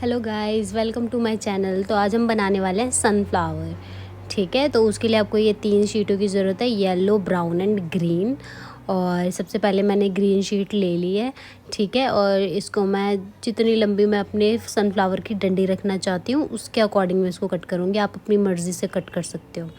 Hello guys, welcome to my channel. तो आज हम बनाने वाले हैं सनफ्लावर। ठीक है, तो उसके लिए आपको ये 3 शीटों की ज़रूरत है, येलो, ब्राउन एंड ग्रीन। और सबसे पहले मैंने ग्रीन शीट ले ली है। ठीक है, और इसको मैं जितनी लंबी मैं अपने सनफ्लावर की डंडी रखना चाहती हूँ उसके अकॉर्डिंग मैं इसको कट करूँगी। आप अपनी मर्ज़ी से कट कर सकते हो।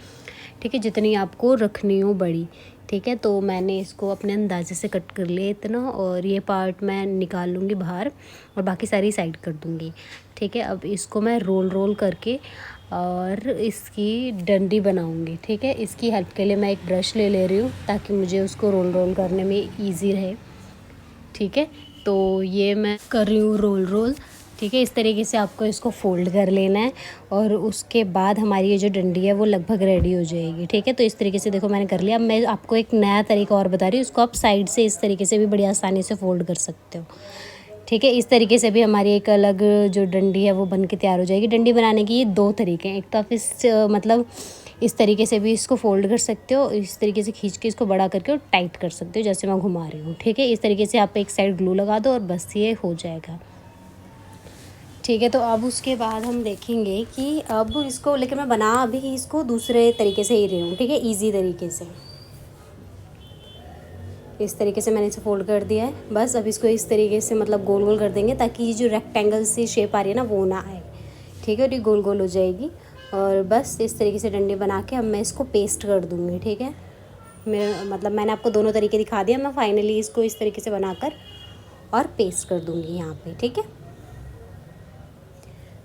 ठीक है, जितनी आपको रखनी हो बड़ी। ठीक है, तो मैंने इसको अपने अंदाजे से कट कर लिया इतना, और ये पार्ट मैं निकाल लूँगी बाहर और बाकी सारी साइड कर दूँगी। ठीक है, अब इसको मैं रोल रोल करके और इसकी डंडी बनाऊँगी। ठीक है, इसकी हेल्प के लिए मैं एक ब्रश ले रही हूँ ताकि मुझे उसको रोल रोल करने में ईजी रहे। ठीक है, तो ये मैं कर रही हूँ रोल रोल। ठीक है, इस तरीके से आपको इसको फ़ोल्ड कर लेना है और उसके बाद हमारी ये जो डंडी है वो लगभग रेडी हो जाएगी। ठीक है, तो इस तरीके से देखो मैंने कर लिया। अब मैं आपको एक नया तरीका और बता रही हूँ, उसको आप साइड से इस तरीके से भी बड़ी आसानी से फ़ोल्ड कर सकते हो। ठीक है, इस तरीके से भी हमारी एक अलग जो डंडी है वो बन के तैयार हो जाएगी। डंडी बनाने के ये 2 तरीके हैं। एक तो आप मतलब इस तरीके से भी इसको फ़ोल्ड कर सकते हो, इस तरीके से खींच के इसको बड़ा करके और टाइट कर सकते हो जैसे मैं घुमा रही हूँ। ठीक है, इस तरीके से आप एक साइड ग्लू लगा दो और बस ये हो जाएगा। ठीक है, तो अब उसके बाद हम देखेंगे कि अब इसको, लेकिन मैं बना अभी इसको दूसरे तरीके से ही रही हूँ। ठीक है, ईजी तरीके से। इस तरीके से मैंने इसे फ़ोल्ड कर दिया है। बस अब इसको इस तरीके से मतलब गोल गोल कर देंगे ताकि ये जो रेक्टेंगल सी शेप आ रही है ना वो ना आए। ठीक है, और ये गोल गोल हो जाएगी। और बस इस तरीके से डंडे बना के अब मैं इसको पेस्ट कर दूँगी। ठीक है, मैंने आपको दोनों तरीके दिखा दिया। मैं फाइनली इसको इस तरीके से बनाकर और पेस्ट कर दूँगी यहाँ पे। ठीक है,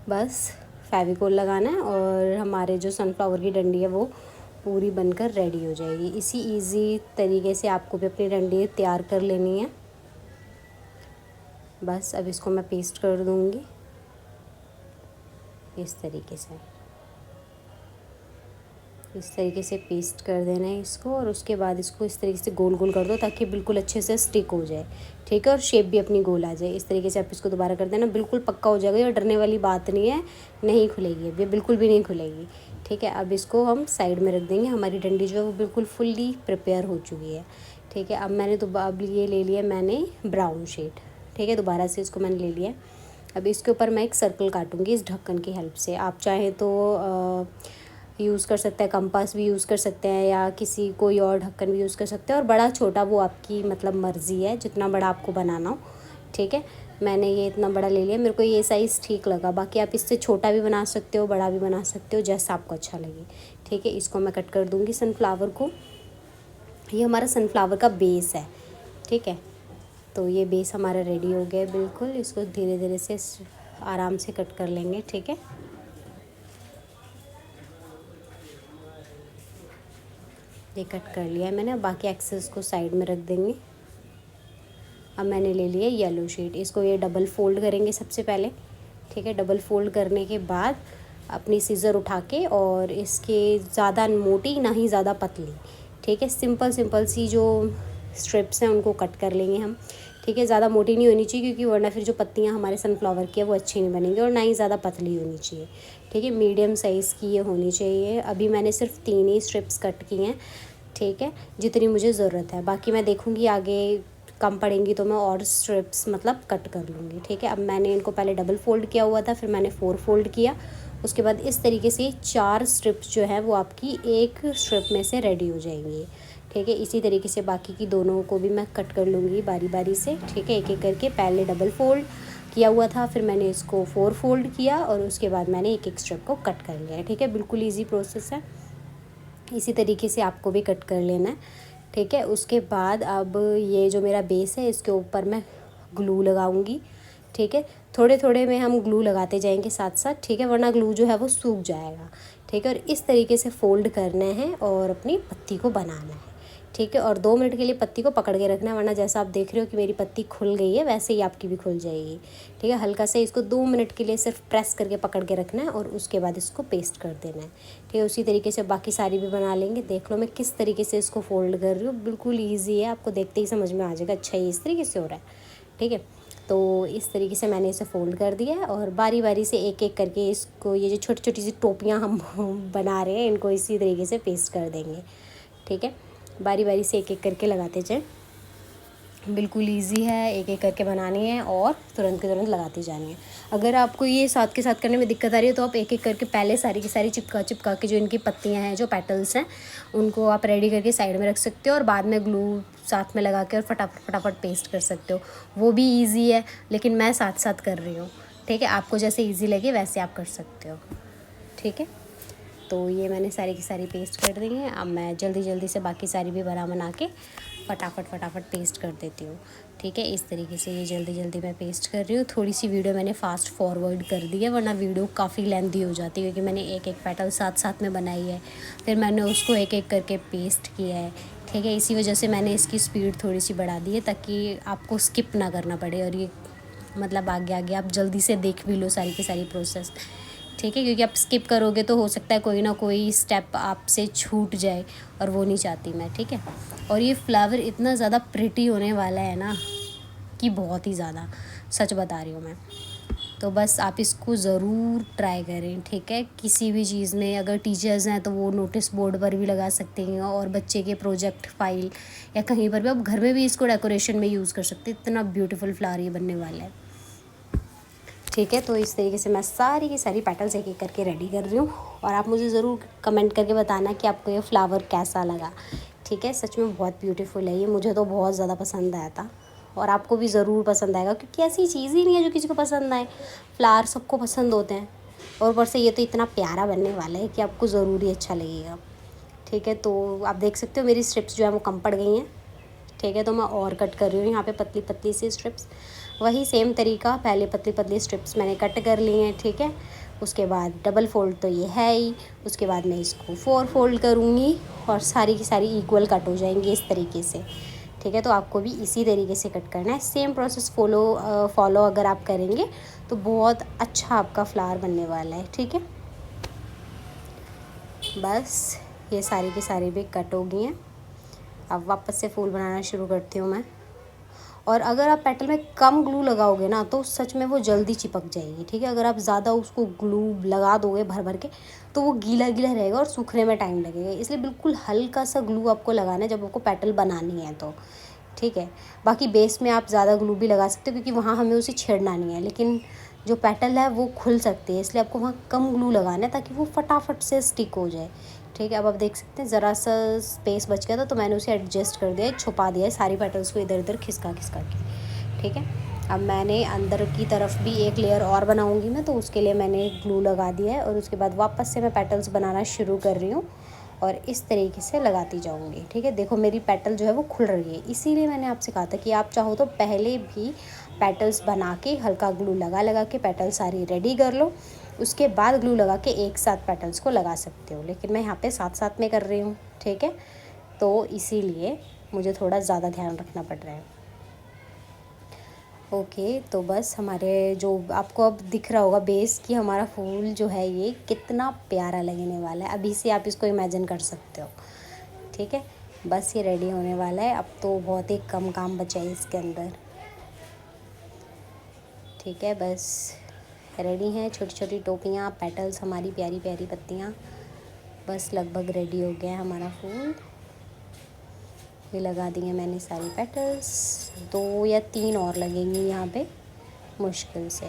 बस फेविकोल लगाना है और हमारे जो सनफ्लावर की डंडी है वो पूरी बनकर रेडी हो जाएगी। इसी इजी तरीके से आपको भी अपनी डंडी तैयार कर लेनी है। बस अब इसको मैं पेस्ट कर दूँगी इस तरीके से। इस तरीके से पेस्ट कर देना है इसको, और उसके बाद इसको इस तरीके से गोल गोल कर दो ताकि बिल्कुल अच्छे से स्टिक हो जाए। ठीक है, और शेप भी अपनी गोल आ जाए। इस तरीके से आप इसको दोबारा कर देना, बिल्कुल पक्का हो जाएगा। और डरने वाली बात नहीं है, नहीं खुलेगी ये बिल्कुल भी नहीं खुलेगी। ठीक है, अब इसको हम साइड में रख देंगे। हमारी डंडी जो है वो बिल्कुल फुल्ली प्रिपेयर हो चुकी है। ठीक है, अब ये ले लिया मैंने ब्राउन शेड। ठीक है, दोबारा से इसको मैंने ले लिया। अब इसके ऊपर मैं एक सर्कल काटूँगी इस ढक्कन की हेल्प से। आप चाहें तो यूज़ कर सकते हैं, कंपास भी यूज़ कर सकते हैं या किसी कोई और ढक्कन भी यूज़ कर सकते हैं। और बड़ा छोटा वो आपकी मतलब मर्ज़ी है, जितना बड़ा आपको बनाना हो। ठीक है, मैंने ये इतना बड़ा ले लिया, मेरे को ये साइज़ ठीक लगा। बाकी आप इससे छोटा भी बना सकते हो, बड़ा भी बना सकते हो, जैसा आपको अच्छा लगे। ठीक है, इसको मैं कट कर दूँगी सनफ्लावर को। ये हमारा सनफ्लावर का बेस है। ठीक है, तो ये बेस हमारा रेडी हो गया बिल्कुल। इसको धीरे धीरे से आराम से कट कर लेंगे। ठीक है, ये कट कर लिया है मैंने। बाकी एक्सेस को साइड में रख देंगे। अब मैंने ले लिया येलो शीट, इसको ये डबल फोल्ड करेंगे सबसे पहले। ठीक है, डबल फोल्ड करने के बाद अपनी सीज़र उठा के और इसके ज़्यादा मोटी ना ही ज़्यादा पतली, ठीक है, सिंपल सिंपल सी जो स्ट्रिप्स हैं उनको कट कर लेंगे हम। ठीक है, ज़्यादा मोटी नहीं होनी चाहिए क्योंकि वरना फिर जो पत्तियाँ हमारे सनफ्लावर की है वो अच्छी नहीं बनेंगी, और ना ही ज़्यादा पतली होनी चाहिए। ठीक है, मीडियम साइज़ की ये होनी चाहिए। अभी मैंने सिर्फ 3 ही स्ट्रिप्स कट की हैं। ठीक है, जितनी मुझे ज़रूरत है। बाकी मैं देखूँगी आगे कम पड़ेंगी तो मैं और स्ट्रिप्स मतलब कट कर लूँगी। ठीक है, अब मैंने इनको पहले डबल फोल्ड किया हुआ था, फिर मैंने 4 फोल्ड किया। उसके बाद इस तरीके से 4 स्ट्रिप्स जो है वो आपकी एक स्ट्रिप में से रेडी हो जाएंगी। ठीक है, इसी तरीके से बाकी की दोनों को भी मैं कट कर लूँगी बारी बारी से। ठीक है, एक एक करके पहले डबल फोल्ड किया हुआ था, फिर मैंने इसको 4 फोल्ड किया और उसके बाद मैंने एक एक स्ट्रिप को कट कर लिया। ठीक है, बिल्कुल ईजी प्रोसेस है। इसी तरीके से आपको भी कट कर लेना है। ठीक है, उसके बाद अब ये जो मेरा बेस है इसके ऊपर मैं ग्लू लगाऊंगी। ठीक है, थोड़े थोड़े में हम ग्लू लगाते जाएंगे साथ साथ। ठीक है, वरना ग्लू जो है वो सूख जाएगा। ठीक है, और इस तरीके से फ़ोल्ड करना है और अपनी पत्ती को बनाना है। ठीक है, और 2 मिनट के लिए पत्ती को पकड़ के रखना है, वरना जैसा आप देख रहे हो कि मेरी पत्ती खुल गई है वैसे ही आपकी भी खुल जाएगी। ठीक है, हल्का से इसको 2 मिनट के लिए सिर्फ प्रेस करके पकड़ के रखना है और उसके बाद इसको पेस्ट कर देना है। ठीक है, उसी तरीके से बाकी सारी भी बना लेंगे। देख लो मैं किस तरीके से इसको फ़ोल्ड कर रही हूँ, बिल्कुल ईजी है, आपको देखते ही समझ में आ जाएगा। अच्छा, ये इस तरीके से हो रहा है। ठीक है, तो इस तरीके से मैंने इसे फ़ोल्ड कर दिया है और बारी बारी से एक एक करके इसको, ये जो छोटी छोटी सी टोपियाँ हम बना रहे हैं, इनको इसी तरीके से पेस्ट कर देंगे। ठीक है, बारी बारी से एक एक करके लगाते जाएं। बिल्कुल इजी है, एक एक करके बनानी है और तुरंत के तुरंत लगाती जानी है। अगर आपको ये साथ के साथ करने में दिक्कत आ रही है तो आप एक एक करके पहले सारी की सारी चिपका चिपका के जो इनकी पत्तियां हैं, जो पेटल्स हैं, उनको आप रेडी करके साइड में रख सकते हो और बाद में ग्लू साथ में लगा के और फटाफट फटाफट पेस्ट कर सकते हो। वो भी ईजी है, लेकिन मैं साथ साथ कर रही हूँ। ठीक है, आपको जैसे ईजी लगे वैसे आप कर सकते हो। ठीक है, तो ये मैंने सारी की सारी पेस्ट कर दी हैं। अब मैं जल्दी जल्दी से बाकी सारी भी बना के फटाफट फटाफट पेस्ट कर देती हूँ। ठीक है, इस तरीके से ये जल्दी जल्दी मैं पेस्ट कर रही हूँ। थोड़ी सी वीडियो मैंने फास्ट फॉरवर्ड कर दी है, वरना वीडियो काफ़ी लेंथी हो जाती है, क्योंकि मैंने एक एक पेटल साथ साथ में बनाई है, फिर मैंने उसको एक एक करके पेस्ट किया है। ठीक है, इसी वजह से मैंने इसकी स्पीड थोड़ी सी बढ़ा दी है, ताकि आपको स्किप ना करना पड़े और ये मतलब आगे आगे आप जल्दी से देख भी लो सारी की सारी प्रोसेस। ठीक है, क्योंकि आप स्किप करोगे तो हो सकता है कोई ना कोई स्टेप आपसे छूट जाए, और वो नहीं चाहती मैं। ठीक है, और ये फ्लावर इतना ज़्यादा प्रिटी होने वाला है ना कि बहुत ही ज़्यादा, सच बता रही हूँ मैं। तो बस आप इसको ज़रूर ट्राई करें। ठीक है, किसी भी चीज़ में अगर टीचर्स हैं तो वो नोटिस बोर्ड पर भी लगा सकते हैं, और बच्चे के प्रोजेक्ट फाइल या कहीं पर भी आप घर में भी इसको डेकोरेशन में यूज़ कर सकते हैं। इतना ब्यूटीफुल फ्लावर ये बनने वाला है। ठीक है, तो इस तरीके से मैं सारी की सारी पेटल्स एक एक करके रेडी कर रही हूँ, और आप मुझे ज़रूर कमेंट करके बताना कि आपको ये फ्लावर कैसा लगा। ठीक है, सच में बहुत ब्यूटीफुल है ये, मुझे तो बहुत ज़्यादा पसंद आया था, और आपको भी ज़रूर पसंद आएगा, क्योंकि ऐसी चीज़ ही नहीं है जो किसी को पसंद आए। फ्लावर सबको पसंद होते हैं, और ऊपर से ये तो इतना प्यारा बनने वाला है कि आपको ज़रूर ही अच्छा लगेगा। ठीक है, तो आप देख सकते हो मेरी स्ट्रिप्स जो है वो कम पड़ गई हैं। ठीक है, तो मैं और कट कर रही हूँ यहाँ पे पतली पतली सी स्ट्रिप्स। वही सेम तरीका, पहले पतली पतली स्ट्रिप्स मैंने कट कर ली हैं। ठीक है, उसके बाद डबल फोल्ड तो ये है ही, उसके बाद मैं इसको 4 फोल्ड करूँगी, और सारी की सारी इक्वल कट हो जाएंगी इस तरीके से। ठीक है, तो आपको भी इसी तरीके से कट करना है। सेम प्रोसेस फॉलो अगर आप करेंगे तो बहुत अच्छा आपका फ्लावर बनने वाला है। ठीक है, बस ये सारी की सारी भी कट हो गई हैं। अब वापस से फूल बनाना शुरू करती हूँ मैं। और अगर आप पेटल में कम ग्लू लगाओगे ना तो सच में वो जल्दी चिपक जाएगी। ठीक है, अगर आप ज़्यादा उसको ग्लू लगा दोगे भर भर के तो वो गीला गीला रहेगा और सूखने में टाइम लगेगा। इसलिए बिल्कुल हल्का सा ग्लू आपको लगाना है जब आपको पेटल बनानी है तो। ठीक है, बाकी बेस में आप ज़्यादा ग्लू भी लगा सकते हो, क्योंकि वहाँ हमें उसे छेड़ना नहीं है, लेकिन जो पेटल है वो खुल सकती है, इसलिए आपको वहाँ कम ग्लू लगाना है ताकि वो फटाफट से स्टिक हो जाए। ठीक है, अब आप देख सकते हैं ज़रा सा स्पेस बच गया था तो मैंने उसे एडजस्ट कर दिया, छुपा दिया है सारी पेटल्स को इधर उधर खिसका खिसका के। ठीक है, अब मैंने अंदर की तरफ भी एक लेयर और बनाऊंगी मैं, तो उसके लिए मैंने ग्लू लगा दिया है, और उसके बाद वापस से मैं पेटल्स बनाना शुरू कर रही हूँ, और इस तरीके से लगाती जाऊँगी। ठीक है, देखो मेरी पेटल जो है वो खुल रही है, इसीलिए मैंने आपसे कहा था कि आप चाहो तो पहले भी पेटल्स बना के हल्का ग्लू लगा लगा के पेटल सारी रेडी कर लो, उसके बाद ग्लू लगा के एक साथ पेटल्स को लगा सकते हो, लेकिन मैं यहाँ पे साथ साथ में कर रही हूँ। ठीक है, तो इसीलिए मुझे थोड़ा ज़्यादा ध्यान रखना पड़ रहा है। ओके, तो बस हमारे जो आपको अब दिख रहा होगा बेस कि हमारा फूल जो है ये कितना प्यारा लगने वाला है, अभी से आप इसको इमेजिन कर सकते हो। ठीक है, बस ये रेडी होने वाला है, अब तो बहुत ही कम काम बचा है इसके अंदर। ठीक है, बस रेडी हैं छोटी छोटी टोपियाँ, पेटल्स, हमारी प्यारी प्यारी पत्तियाँ, बस लगभग रेडी हो गया है हमारा फूल। ये लगा दी है मैंने सारी पेटल्स, 2 या 3 और लगेंगी यहाँ पे मुश्किल से।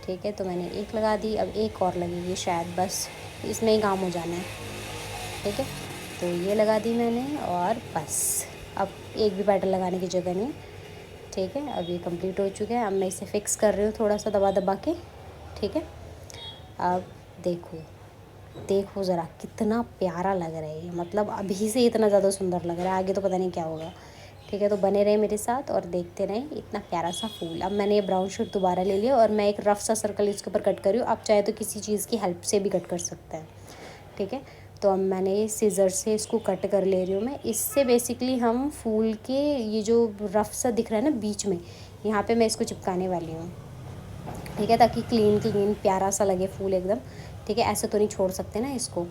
ठीक है, तो मैंने एक लगा दी, अब एक और लगेगी शायद, बस इसमें ही काम हो जाना है। ठीक है, तो ये लगा दी मैंने, और बस अब एक भी पेटल लगाने की जगह नहीं। ठीक है, अब ये कंप्लीट हो चुका है, अब मैं इसे फिक्स कर रही हूँ थोड़ा सा दबा दबा के। ठीक है, अब देखो ज़रा कितना प्यारा लग रहा है ये, मतलब अभी से इतना ज़्यादा सुंदर लग रहा है, आगे तो पता नहीं क्या होगा। ठीक है, तो बने रहे मेरे साथ और देखते रहें इतना प्यारा सा फूल। अब मैंने ये ब्राउन शीट दोबारा ले लिया, और मैं एक रफ सा सर्कल इसके ऊपर कट कर रही हूँ। आप चाहे तो किसी चीज़ की हेल्प से भी कट कर सकते हैं। ठीक है, तो अब मैंने सीज़र से इसको कट कर ले रही हूँ मैं। इससे बेसिकली हम फूल के ये जो रफ सा दिख रहा है ना बीच में, यहाँ पे मैं इसको चिपकाने वाली हूँ। ठीक है, ताकि क्लीन क्लीन प्यारा सा लगे फूल एकदम। ठीक है, ऐसे तो नहीं छोड़ सकते ना इसको।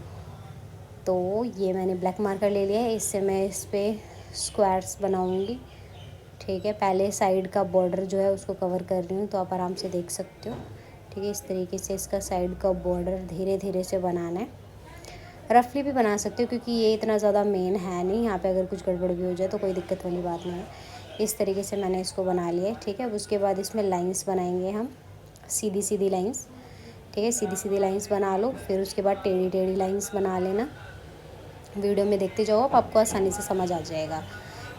तो ये मैंने ब्लैक मार्कर ले लिया है, इससे मैं इस पर स्क्वायर्स बनाऊँगी। ठीक है, पहले साइड का बॉर्डर जो है उसको कवर कर रही हूँ, तो आप आराम से देख सकते हो। ठीक है, इस तरीके से इसका साइड का बॉर्डर धीरे धीरे से बनाना है। रफली भी बना सकते हो, क्योंकि ये इतना ज़्यादा मेन है नहीं, यहाँ पे अगर कुछ गड़बड़ भी हो जाए तो कोई दिक्कत वाली बात नहीं है। इस तरीके से मैंने इसको बना लिया है, ठीक है। अब उसके बाद इसमें लाइंस बनाएंगे हम, सीधी सीधी लाइंस, ठीक है। सीधी सीधी लाइंस बना लो, फिर उसके बाद टेढ़ी टेढ़ी लाइंस बना लेना। वीडियो में देखते जाओ आप, आपको आसानी से समझ आ जाएगा,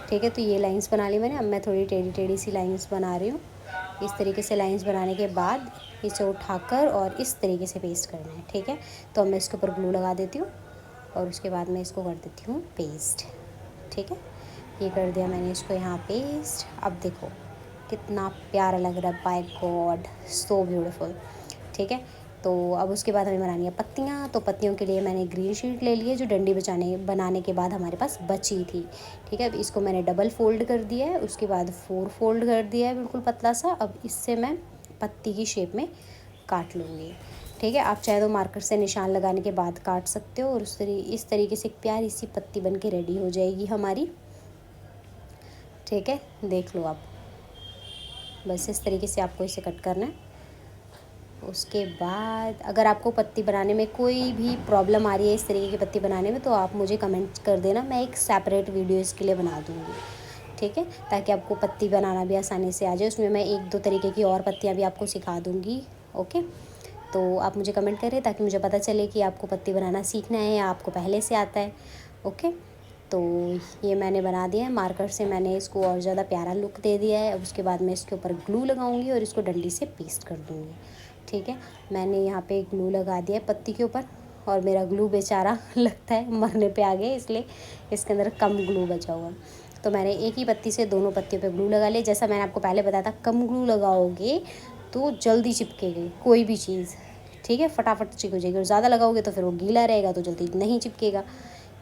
ठीक है। तो ये लाइंस बना ली मैंने। अब मैं थोड़ी टेढ़ी टेढ़ी सी लाइंस बना रही हूँ। इस तरीके से लाइंस बनाने के बाद इसे उठाकर और इस तरीके से पेस्ट करना है, ठीक है। तो अब मैं इसके ऊपर ग्लू लगा देती हूँ और उसके बाद मैं इसको कर देती हूँ पेस्ट, ठीक है। ये कर दिया मैंने इसको यहाँ पेस्ट। अब देखो कितना प्यारा लग रहा है, बाय गॉड सो ब्यूटीफुल, ठीक है। तो अब उसके बाद हमें बनानी है पत्तियाँ। तो पत्तियों के लिए मैंने ग्रीन शीट ले ली है, जो डंडी बनाने के बाद हमारे पास बची थी, ठीक है। अब इसको मैंने डबल फोल्ड कर दिया है, उसके बाद 4 फोल्ड कर दिया है बिल्कुल पतला सा। अब इससे मैं पत्ती की शेप में काट लूँगी, ठीक है। आप चाहे तो मार्कर से निशान लगाने के बाद काट सकते हो और इस तरीके से एक प्यारी सी पत्ती बन के रेडी हो जाएगी हमारी, ठीक है। देख लो आप, बस इस तरीके से आपको इसे कट करना है। उसके बाद अगर आपको पत्ती बनाने में कोई भी प्रॉब्लम आ रही है इस तरीके की पत्ती बनाने में, तो आप मुझे कमेंट कर देना, मैं एक सेपरेट वीडियो इसके लिए बना दूँगी, ठीक है। ताकि आपको पत्ती बनाना भी आसानी से आ जाए। उसमें मैं 1-2 तरीके की और पत्तियाँ भी आपको सिखा दूँगी, ओके। तो आप मुझे कमेंट करें ताकि मुझे पता चले कि आपको पत्ती बनाना सीखना है या आपको पहले से आता है, ओके। तो ये मैंने बना दिया है, मार्कर से मैंने इसको और ज़्यादा प्यारा लुक दे दिया है। अब उसके बाद मैं इसके ऊपर ग्लू लगाऊंगी और इसको डंडी से पेस्ट कर दूंगी, ठीक है। मैंने यहाँ पे ग्लू लगा दिया है पत्ती के ऊपर और मेरा ग्लू बेचारा लगता है मरने पे आ गया, इसलिए इसके अंदर कम ग्लू बचा हुआ। तो मैंने एक ही पत्ती से दोनों पत्तियों पे ग्लू लगा लिया। जैसा मैंने आपको पहले बताया था, कम ग्लू लगाओगे तो जल्दी चिपकेगी कोई भी चीज़, ठीक है, फटाफट चिपक जाएगी। और ज़्यादा लगाओगे तो फिर वो गीला रहेगा तो जल्दी नहीं चिपकेगा,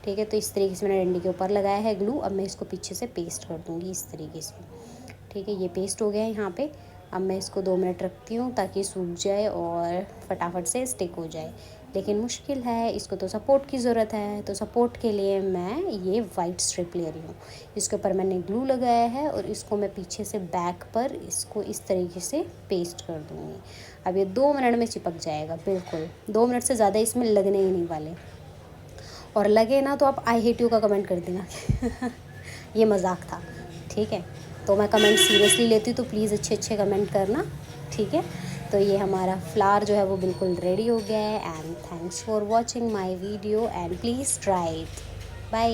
ठीक है। तो इस तरीके से मैंने डंडी के ऊपर लगाया है ग्लू। अब मैं इसको पीछे से पेस्ट कर दूँगी इस तरीके से, ठीक है। ये पेस्ट हो गया है यहाँ पे। अब मैं इसको 2 मिनट रखती हूँ ताकि सूख जाए और फटाफट से स्टिक हो जाए, लेकिन मुश्किल है, इसको तो सपोर्ट की ज़रूरत है। तो सपोर्ट के लिए मैं ये वाइट स्ट्रिप ले रही हूँ, इसके ऊपर मैंने ग्लू लगाया है और इसको मैं पीछे से बैक पर इसको इस तरीके से पेस्ट कर दूँगी। अब ये 2 मिनट में चिपक जाएगा, बिल्कुल 2 मिनट से ज़्यादा इसमें लगने ही नहीं वाले। और लगे ना तो आप आई हेट यू का कमेंट कर देना ये मजाक था, ठीक है। तो मैं कमेंट सीरियसली लेती हूँ, तो प्लीज़ अच्छे अच्छे कमेंट करना, ठीक है। तो ये हमारा फ्लावर जो है वो बिल्कुल रेडी हो गया है। And thanks for watching my video and please try it, bye.